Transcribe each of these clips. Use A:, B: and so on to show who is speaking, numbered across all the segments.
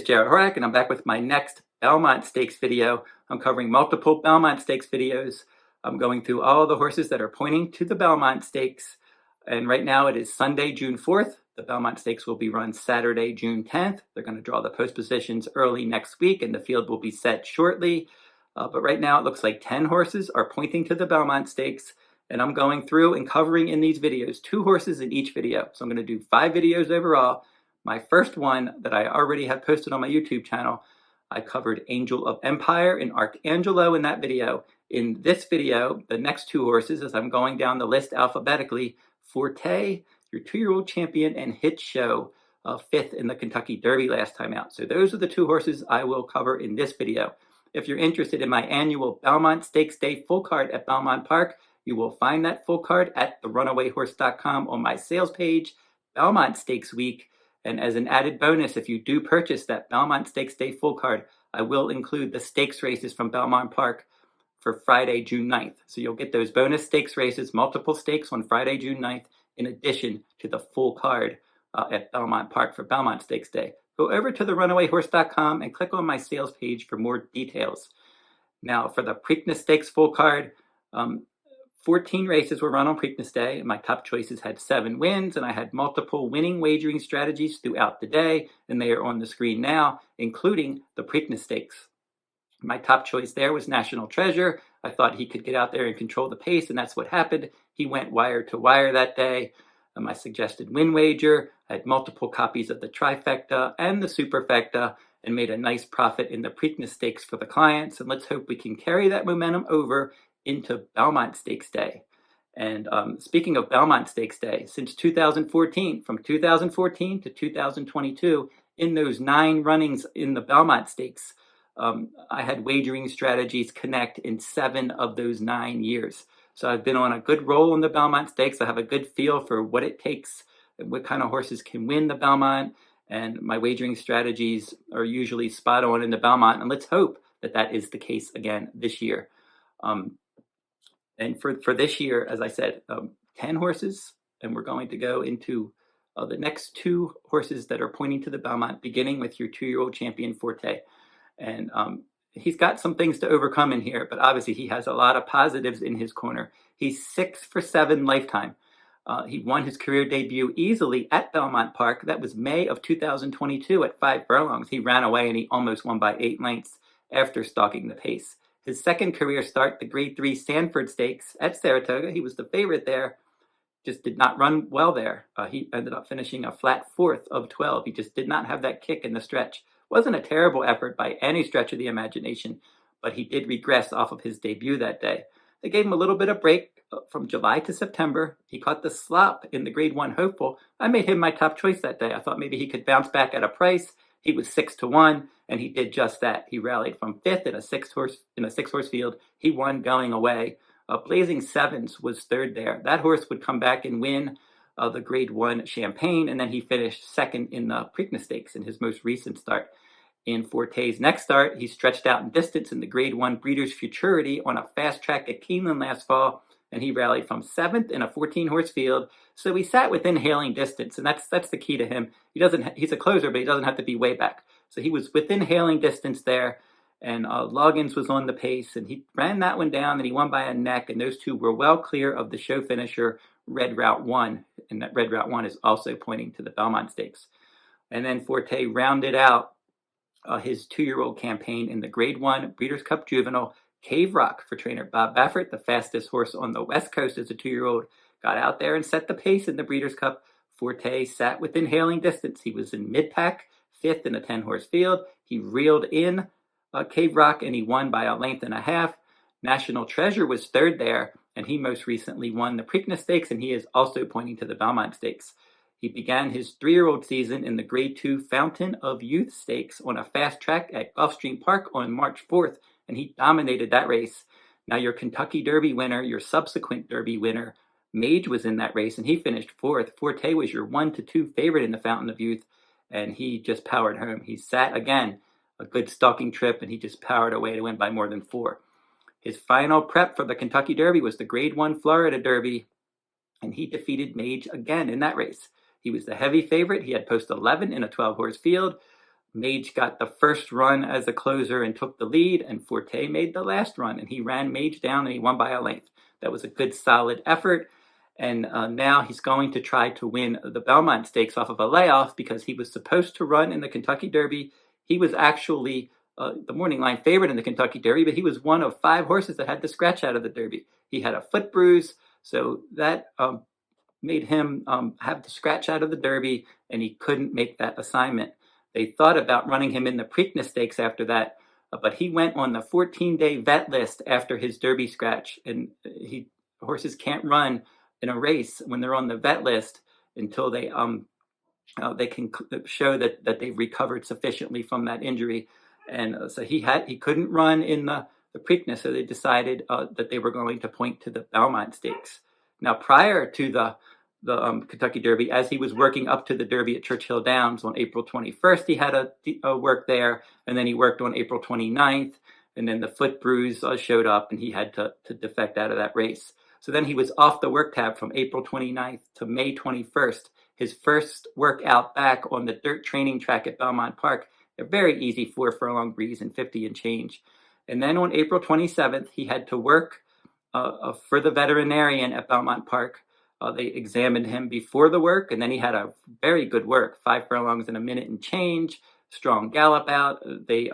A: is Jarrod Horak, and I'm back with my next Belmont Stakes video. I'm covering multiple Belmont Stakes videos. I'm going through all the horses that are pointing to the Belmont Stakes. And right now it is Sunday, June 4th. The Belmont Stakes will be run Saturday, June 10th. They're going to draw the post positions early next week, and the field will be set shortly. But right now it looks like 10 horses are pointing to the Belmont Stakes. And I'm going through and covering in these videos 2 horses in each video. So I'm going to do 5 videos overall. My first one that I already have posted on my YouTube channel, I covered Angel of Empire and Arcangelo in that video. In this video, the next 2 horses, as I'm going down the list alphabetically, Forte, your 2-year-old champion, and Hit Show, 5th in the Kentucky Derby last time out. So those are the 2 horses I will cover in this video. If you're interested in my annual Belmont Stakes Day full card at Belmont Park, you will find that full card at therunawayhorse.com on my sales page, Belmont Stakes Week. And as an added bonus, if you do purchase that Belmont Stakes Day full card, I will include the stakes races from Belmont Park for Friday, June 9th. So you'll get those bonus stakes races, multiple stakes on Friday, June 9th, in addition to the full card at Belmont Park for Belmont Stakes Day. Go over to therunawayhorse.com and click on my sales page for more details. Now, for the Preakness Stakes full card, 14 races were run on Preakness Day, and my top choices had 7 wins, and I had multiple winning wagering strategies throughout the day, and they are on the screen now, including the Preakness Stakes. My top choice there was National Treasure. I thought he could get out there and control the pace, and that's what happened. He went wire to wire that day. My suggested win wager, I had multiple copies of the Trifecta and the Superfecta, and made a nice profit in the Preakness Stakes for the clients, and let's hope we can carry that momentum over into Belmont Stakes Day. And speaking of Belmont Stakes Day, since 2014, from 2014 to 2022, in those 9 runnings in the Belmont Stakes, I had wagering strategies connect in 7 of those 9 years. So I've been on a good roll in the Belmont Stakes. I have a good feel for what it takes, and what kind of horses can win the Belmont, and my wagering strategies are usually spot on in the Belmont, and let's hope that that is the case again this year. And for this year, as I said, 10 horses, and we're going to go into the next 2 horses that are pointing to the Belmont, beginning with your 2-year-old champion, Forte. And he's got some things to overcome in here, but obviously he has a lot of positives in his corner. He's 6 for 7 lifetime. He won his career debut easily at Belmont Park. That was May of 2022 at 5 furlongs. He ran away and he almost won by 8 lengths after stalking the pace. His second career start, the Grade 3 Sanford Stakes at Saratoga, he was the favorite there, just did not run well there. He ended up finishing a flat 4th of 12. He just did not have that kick in the stretch. Wasn't a terrible effort by any stretch of the imagination, but he did regress off of his debut that day. They gave him a little bit of break from July to September. He caught the slop in the Grade 1 Hopeful. I made him my top choice that day. I thought maybe he could bounce back at a price. He was 6-1, and he did just that. He rallied from 5th in a 6-horse field. He won going away. Blazing Sevens was 3rd there. That horse would come back and win the Grade 1 Champagne, and then he finished 2nd in the Preakness Stakes in his most recent start. In Forte's next start, he stretched out in distance in the Grade 1 Breeders' Futurity on a fast track at Cain last fall, and he rallied from 7th in a 14-horse field. So he sat within hailing distance, and that's the key to him. He's a closer, but he doesn't have to be way back. So he was within hailing distance there, and Loggins was on the pace, and he ran that one down, and he won by a neck, and those 2 were well clear of the show finisher, Red Route 1, and that Red Route 1 is also pointing to the Belmont Stakes. And then Forte rounded out his 2-year-old campaign in the Grade 1 Breeders' Cup Juvenile. Cave Rock for trainer Bob Baffert, the fastest horse on the West Coast as a 2-year-old, got out there and set the pace in the Breeders' Cup. Forte sat within hailing distance. He was in mid-pack, 5th in a 10-horse field. He reeled in Cave Rock, and he won by a length and a half. National Treasure was 3rd there, and he most recently won the Preakness Stakes, and he is also pointing to the Belmont Stakes. He began his 3-year-old season in the Grade 2 Fountain of Youth Stakes on a fast track at Gulfstream Park on March 4th, and he dominated that race. Now your Kentucky Derby winner, your subsequent Derby winner, Mage, was in that race, and he finished 4th. Forte was your 1-2 favorite in the Fountain of Youth, and he just powered home. He sat again, a good stalking trip, and he just powered away to win by more than 4. His final prep for the Kentucky Derby was the Grade 1 Florida Derby, and he defeated Mage again in that race. He was the heavy favorite. He had post 11 in a 12-horse field. Mage got the first run as a closer and took the lead, and Forte made the last run, and he ran Mage down and he won by a length. That was a good, solid effort. And now he's going to try to win the Belmont Stakes off of a layoff because he was supposed to run in the Kentucky Derby. He was actually the morning line favorite in the Kentucky Derby, but he was one of 5 horses that had the scratch out of the Derby. He had a foot bruise, so that made him have the scratch out of the Derby, and he couldn't make that assignment. They thought about running him in the Preakness Stakes after that, but he went on the 14-day vet list after his Derby scratch, and horses can't run in a race when they're on the vet list until they can show that they've recovered sufficiently from that injury. And so he couldn't run in the Preakness, so they decided that they were going to point to the Belmont Stakes. Now, prior to the Kentucky Derby, as he was working up to the Derby at Churchill Downs on April 21st, he had a work there, and then he worked on April 29th, and then the foot bruise showed up, and he had to defect out of that race. So then he was off the work tab from April 29th to May 21st. His first workout back on the dirt training track at Belmont Park, a very easy 4 furlong breeze and 50 and change. And then on April 27th, he had to work for the veterinarian at Belmont Park. They examined him before the work, and then he had a very good work, 5 furlongs in a minute and change, strong gallop out. They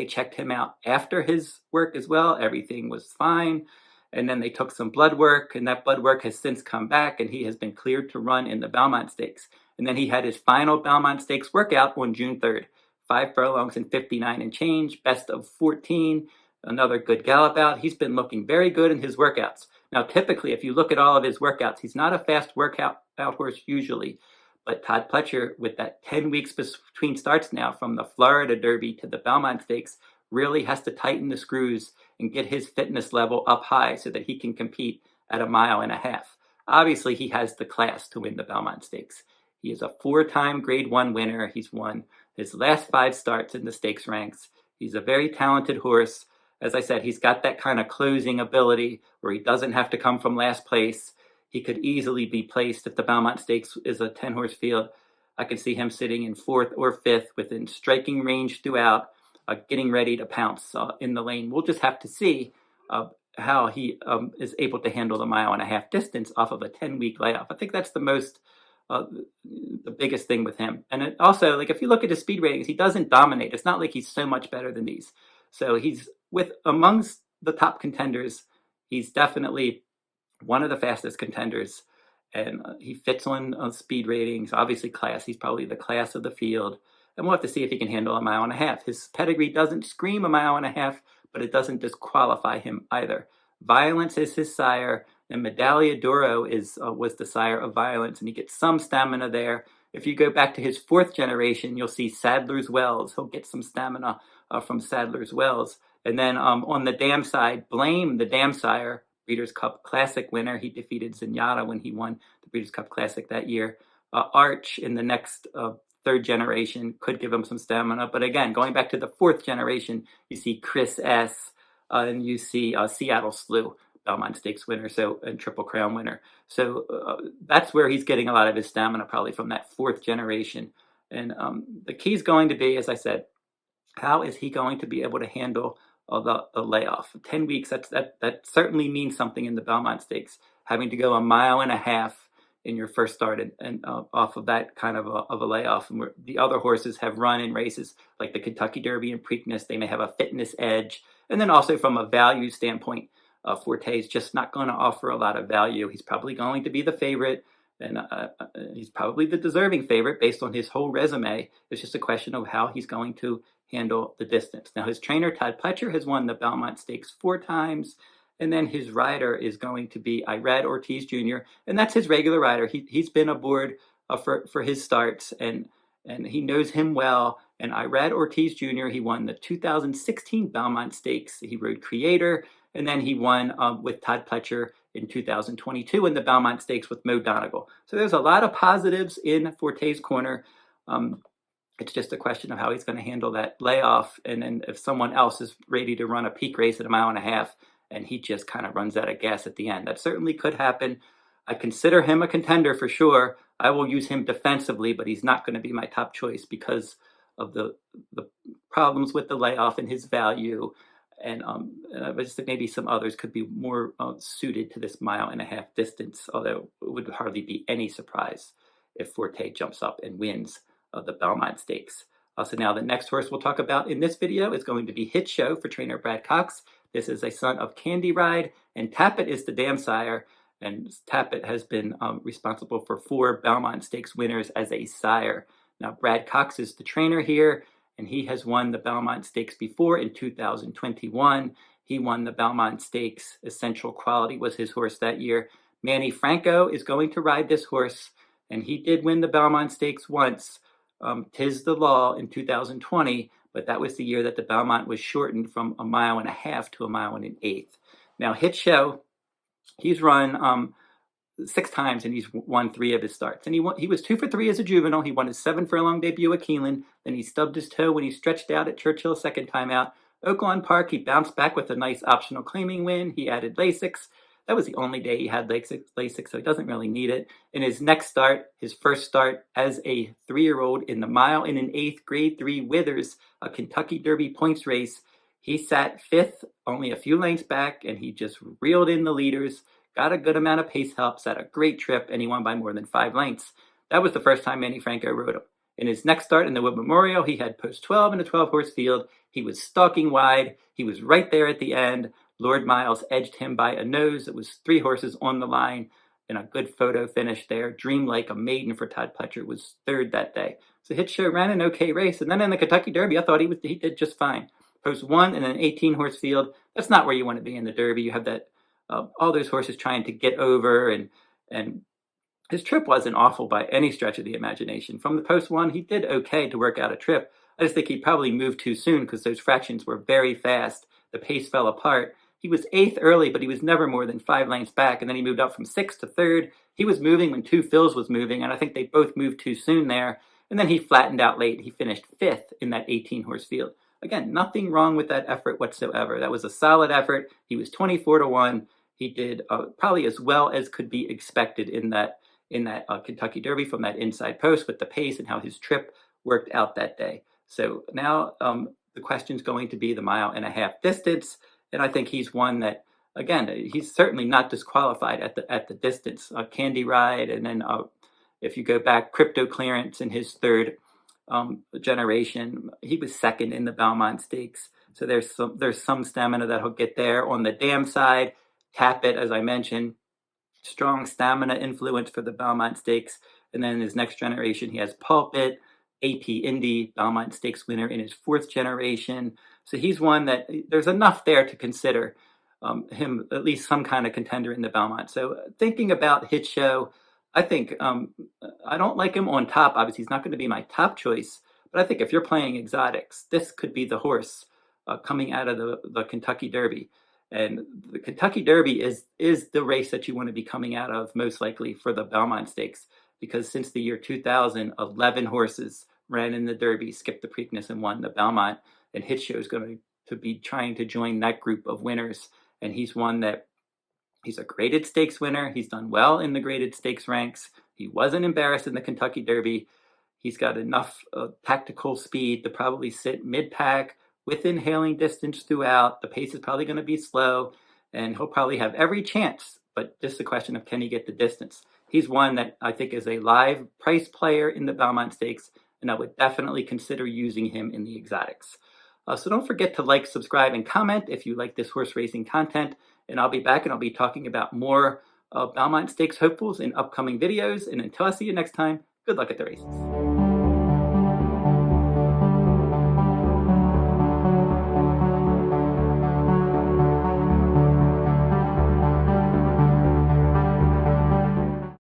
A: checked him out after his work as well. Everything was fine. And then they took some blood work, and that blood work has since come back, and he has been cleared to run in the Belmont Stakes. And then he had his final Belmont Stakes workout on June 3rd, 5 furlongs and 59 and change, best of 14, another good gallop out. He's been looking very good in his workouts. Now, typically, if you look at all of his workouts, he's not a fast workout horse usually, but Todd Pletcher, with that 10 weeks between starts now from the Florida Derby to the Belmont Stakes, really has to tighten the screws and get his fitness level up high so that he can compete at 1.5 miles. Obviously, he has the class to win the Belmont Stakes. He is a 4-time Grade 1 winner. He's won his last 5 starts in the stakes ranks. He's a very talented horse. As I said, he's got that kind of closing ability where he doesn't have to come from last place. He could easily be placed if the Belmont Stakes is a 10-horse field. I could see him sitting in 4th or 5th within striking range throughout, getting ready to pounce in the lane. We'll just have to see how he is able to handle the 1.5 mile distance off of a 10-week layoff. I think that's the biggest thing with him. And it also, like, if you look at his speed ratings, he doesn't dominate. It's not like he's so much better than these. So he's amongst the top contenders. He's definitely one of the fastest contenders, and he fits on speed ratings. Obviously, class. He's probably the class of the field. And we'll have to see if he can handle 1.5 miles. His pedigree doesn't scream 1.5 miles, but it doesn't disqualify him either. Violence is his sire, and Medaglia d'Oro was the sire of Violence, and he gets some stamina there. If you go back to his 4th generation, you'll see Sadler's Wells. He'll get some stamina from Sadler's Wells. And then on the dam side, Blame, the dam sire, Breeders' Cup Classic winner. He defeated Zenyatta when he won the Breeders' Cup Classic that year. Arch in the next 3rd generation could give him some stamina. But again, going back to the 4th generation, you see Chris S. And you see Seattle Slew, Belmont Stakes winner, and Triple Crown winner. So that's where he's getting a lot of his stamina, probably from that 4th generation. And the key is going to be, as I said, how is he going to be able to handle the layoff? 10 weeks, that certainly means something in the Belmont Stakes, having to go 1.5 miles in your first start and off of that kind of a layoff. And where the other horses have run in races like the Kentucky Derby and Preakness, they may have a fitness edge. And then also from a value standpoint, Forte is just not going to offer a lot of value. He's probably going to be the favorite, and he's probably the deserving favorite based on his whole resume. It's just a question of how he's going to handle the distance. Now, his trainer, Todd Pletcher, has won the Belmont Stakes 4 times. And then his rider is going to be Irad Ortiz Jr., and that's his regular rider. He's been aboard for his starts, and he knows him well. And Irad Ortiz Jr., he won the 2016 Belmont Stakes. He rode Creator, and then he won with Todd Pletcher in 2022 in the Belmont Stakes with Mo Donegal. So there's a lot of positives in Forte's corner. It's just a question of how he's going to handle that layoff, and then if someone else is ready to run a peak race at 1.5 miles, and he just kind of runs out of gas at the end. That certainly could happen. I consider him a contender for sure. I will use him defensively, but he's not going to be my top choice because the problems with the layoff and his value. And I just think maybe some others could be more suited to this 1.5 mile distance, although it would hardly be any surprise if Forte jumps up and wins the Belmont Stakes. So now the next horse we'll talk about in this video is going to be Hit Show for trainer Brad Cox. This is a son of Candy Ride, and Tapit is the dam sire. And Tapit has been responsible for 4 Belmont Stakes winners as a sire. Now Brad Cox is the trainer here, and he has won the Belmont Stakes before in 2021. He won the Belmont Stakes. Essential Quality was his horse that year. Manny Franco is going to ride this horse, and he did win the Belmont Stakes once. Tis the Law in 2020, but that was the year that the Belmont was shortened from 1.5 miles to 1 1/8 miles. Now Hit Show, he's run 6 times and he's won 3 of his starts. And he was 2 for 3 as a juvenile. He won his 7-furlong debut at Keeneland. Then he stubbed his toe when he stretched out at Churchill second time out. Oaklawn Park, he bounced back with a nice optional claiming win. He added Lasix. That was the only day he had Lasix, so he doesn't really need it. In his next start, his first start as a 3-year-old in the 1 1/8 Grade 3 Withers, a Kentucky Derby points race, he sat 5th, only a few lengths back, and he just reeled in the leaders, got a good amount of pace help, had a great trip, and he won by more than 5 lengths. That was the first time Manny Franco rode him. In his next start in the Wood Memorial, he had post 12 in a 12-horse field. He was stalking wide. He was right there at the end. Lord Miles edged him by a nose. It was 3 horses on the line, and a good photo finish there. Dream Like a Maiden for Todd Pletcher was 3rd that day. So Hit Show ran an okay race, and then in the Kentucky Derby, I thought he did just fine. Post 1 in an 18-horse field. That's not where you want to be in the Derby. You have that all those horses trying to get over, and his trip wasn't awful by any stretch of the imagination. From the post 1, he did okay to work out a trip. I just think he probably moved too soon because those fractions were very fast. The pace fell apart. He was 8th early, but he was never more than 5 lengths back, and then he moved up from 6th to 3rd. He was moving when 2 Phils was moving, and I think they both moved too soon there. And then he flattened out late. He finished 5th in that 18-horse field. Again, nothing wrong with that effort whatsoever. That was a solid effort. He was 24-1. He did probably as well as could be expected in that Kentucky Derby from that inside post with the pace and how his trip worked out that day. So now the question's going to be the 1.5 mile distance. And I think he's one that, again, he's certainly not disqualified at the distance. Candy Ride, and then if you go back, Crypto Clearance in his 3rd generation, he was 2nd in the Belmont Stakes. So there's some stamina that he'll get there. On the dam side, Tapit, as I mentioned, strong stamina influence for the Belmont Stakes. And then in his next generation, he has Pulpit, AP Indy, Belmont Stakes winner in his 4th generation. So he's one that there's enough there to consider him at least some kind of contender in the Belmont. So thinking about Hit Show, I think I don't like him on top. Obviously, he's not going to be my top choice. But I think if you're playing exotics, this could be the horse coming out of the Kentucky Derby. And the Kentucky Derby is the race that you want to be coming out of most likely for the Belmont Stakes. Because since the year 2000, 11 horses ran in the Derby, skipped the Preakness, and won the Belmont. And Hit Show is going to be trying to join that group of winners. And he's one that he's a graded stakes winner. He's done well in the graded stakes ranks. He wasn't embarrassed in the Kentucky Derby. He's got enough tactical speed to probably sit mid-pack within hailing distance throughout. The pace is probably going to be slow, and he'll probably have every chance. But just a question of can he get the distance? He's one that I think is a live price player in the Belmont Stakes, and I would definitely consider using him in the exotics. So don't forget to like, subscribe, and comment if you like this horse racing content. And I'll be back and I'll be talking about more Belmont Stakes hopefuls in upcoming videos. And until I see you next time, good luck at the races.